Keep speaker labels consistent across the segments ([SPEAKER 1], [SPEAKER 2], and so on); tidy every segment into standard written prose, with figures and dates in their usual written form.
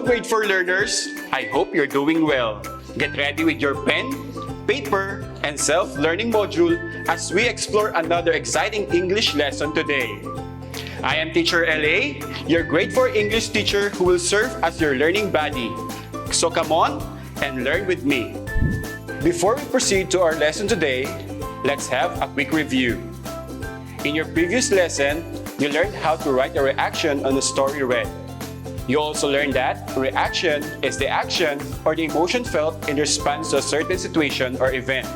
[SPEAKER 1] Hello grade 4 learners! I hope you're doing well. Get ready with your pen, paper, and self-learning module as we explore another exciting English lesson today. I am Teacher LA, your grade 4 English teacher who will serve as your learning buddy. So come on and learn with me. Before we proceed to our lesson today, let's have a quick review. In your previous lesson, you learned how to write a reaction on a story read. You also learned that reaction is the action or the emotion felt in response to a certain situation or event.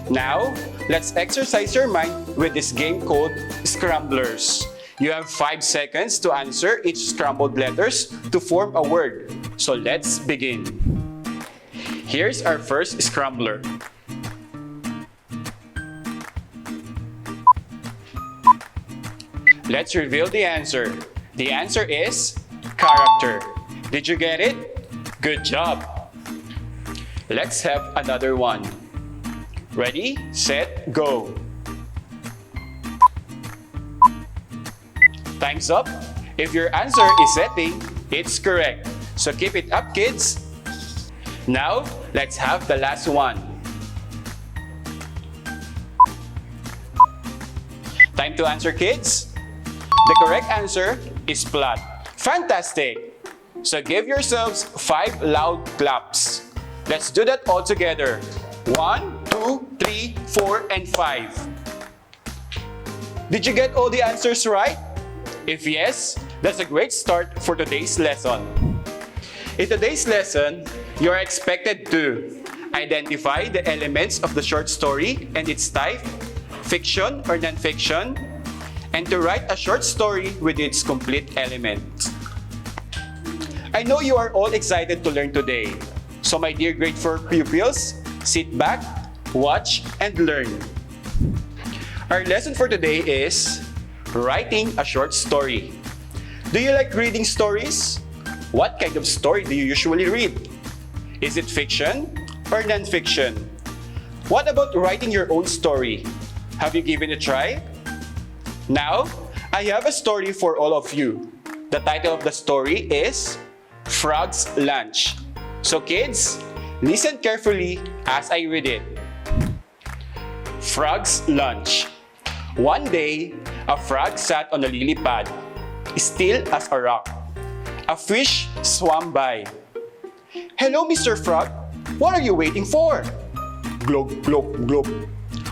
[SPEAKER 1] Now, let's exercise your mind with this game called Scramblers. You have 5 seconds to answer each scrambled letters to form a word. So let's begin. Here's our first scrambler. Let's reveal the answer. The answer is character. Did you get it? Good job! Let's have another one. Ready, set, go. Time's up. If your answer is setting, it's correct. So keep it up, kids. Now, let's have the last one. Time to answer, kids. The correct answer is plot. Fantastic! So give yourselves 5 loud claps. Let's do that all together. 1, 2, 3, 4, and 5. Did you get all the answers right? If yes, that's a great start for today's lesson. In today's lesson, you are expected to identify the elements of the short story and its type, fiction or non-fiction, and to write a short story with its complete elements. I know you are all excited to learn today. So my dear grade 4 pupils, sit back, watch, and learn. Our lesson for today is writing a short story. Do you like reading stories? What kind of story do you usually read? Is it fiction or non-fiction? What about writing your own story? Have you given it a try? Now, I have a story for all of you. The title of the story is Frog's Lunch. So kids, listen carefully as I read it. Frog's Lunch. One day, a frog sat on a lily pad, still as a rock. A fish swam by. Hello, Mr. Frog. What are you waiting for? Glop, glop, glop.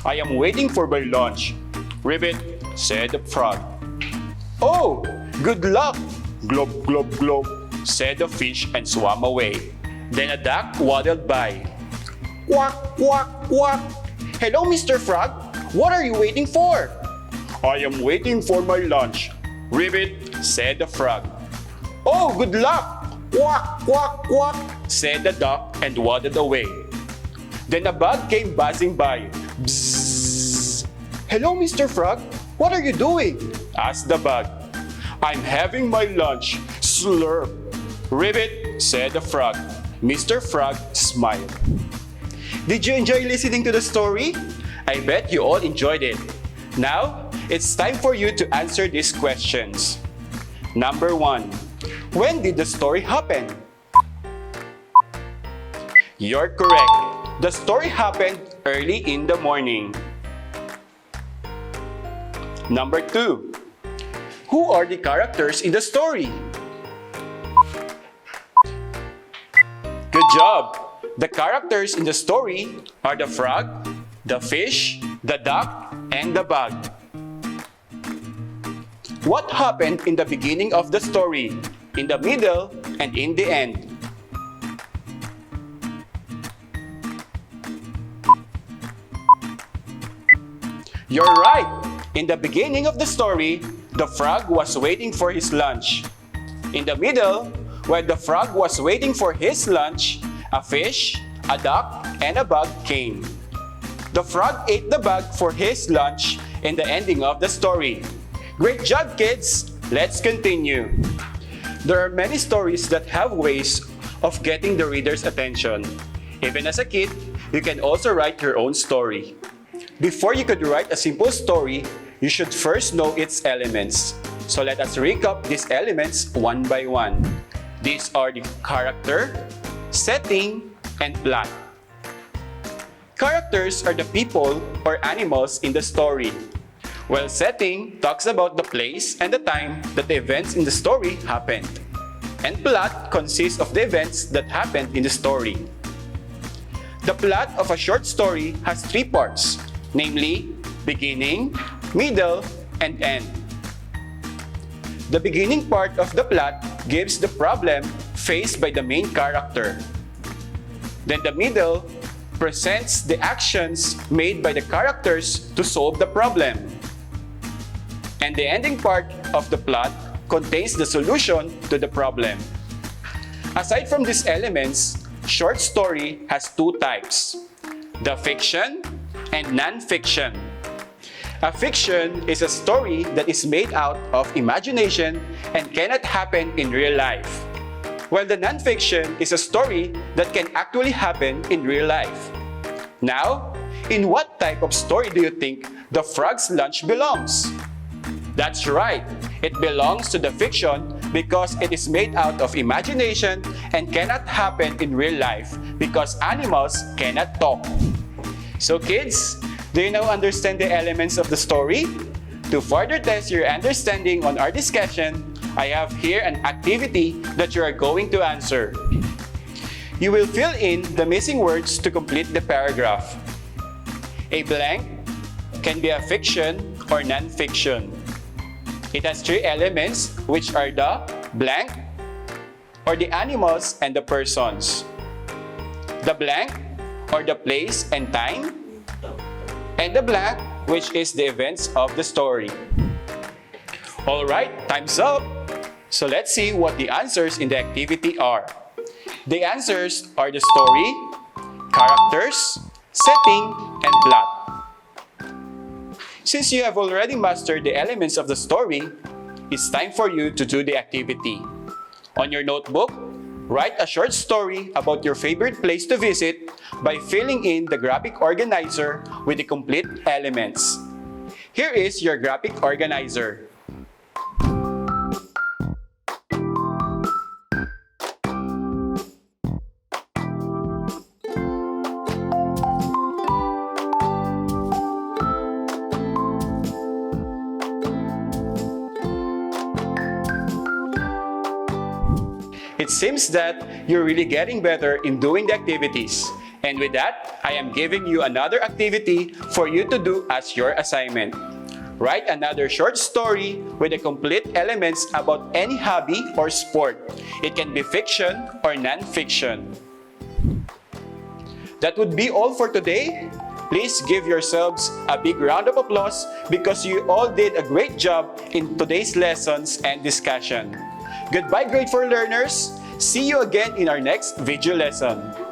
[SPEAKER 1] I am waiting for my lunch. Ribbit, said the frog. Oh, good luck! Glop, glop, glop, said the fish and swam away. Then a duck waddled by. Quack, quack, quack. Hello, Mr. Frog. What are you waiting for? I am waiting for my lunch. Ribbit, said the frog. Oh, good luck! Quack, quack, quack, said the duck and waddled away. Then a bug came buzzing by. Bzzz. Hello, Mr. Frog. What are you doing? Asked the bug. I'm having my lunch. Slurp. Ribbit, said the frog. Mr. Frog smiled. Did you enjoy listening to the story? I bet you all enjoyed it. Now, it's time for you to answer these questions. Number 1. When did the story happen? You're correct. The story happened early in the morning. Number 2. Who are the characters in the story? Good job! The characters in the story are the frog, the fish, the duck, and the bug. What happened in the beginning of the story, in the middle, and in the end? You're right! In the beginning of the story, the frog was waiting for his lunch. In the middle, while the frog was waiting for his lunch, a fish, a duck, and a bug came. The frog ate the bug for his lunch in the ending of the story. Great job, kids! Let's continue. There are many stories that have ways of getting the reader's attention. Even as a kid, you can also write your own story. Before you could write a simple story, you should first know its elements. So let us recap these elements one by one. These are the character, setting, and plot. Characters are the people or animals in the story, while setting talks about the place and the time that the events in the story happened. And plot consists of the events that happened in the story. The plot of a short story has three parts, namely beginning, middle, and end. The beginning part of the plot gives the problem faced by the main character. Then the middle presents the actions made by the characters to solve the problem. And the ending part of the plot contains the solution to the problem. Aside from these elements, short story has two types, the fiction and non-fiction. A fiction is a story that is made out of imagination and cannot happen in real life, while the non-fiction is a story that can actually happen in real life. Now, in what type of story do you think the frog's lunch belongs? That's right, it belongs to the fiction because it is made out of imagination and cannot happen in real life because animals cannot talk. So kids, do you now understand the elements of the story? To further test your understanding on our discussion, I have here an activity that you are going to answer. You will fill in the missing words to complete the paragraph. A blank can be a fiction or non-fiction. It has three elements, which are the blank, or the animals and the persons, the blank, or the place and time, and the blank, which is the events of the story. Alright, time's up! So let's see what the answers in the activity are. The answers are the story, characters, setting, and plot. Since you have already mastered the elements of the story, it's time for you to do the activity. On your notebook, write a short story about your favorite place to visit by filling in the graphic organizer with the complete elements. Here is your graphic organizer. It seems that you're really getting better in doing the activities. And with that, I am giving you another activity for you to do as your assignment. Write another short story with the complete elements about any hobby or sport. It can be fiction or non-fiction. That would be all for today. Please give yourselves a big round of applause because you all did a great job in today's lessons and discussion. Goodbye, grade 4 learners. See you again in our next video lesson.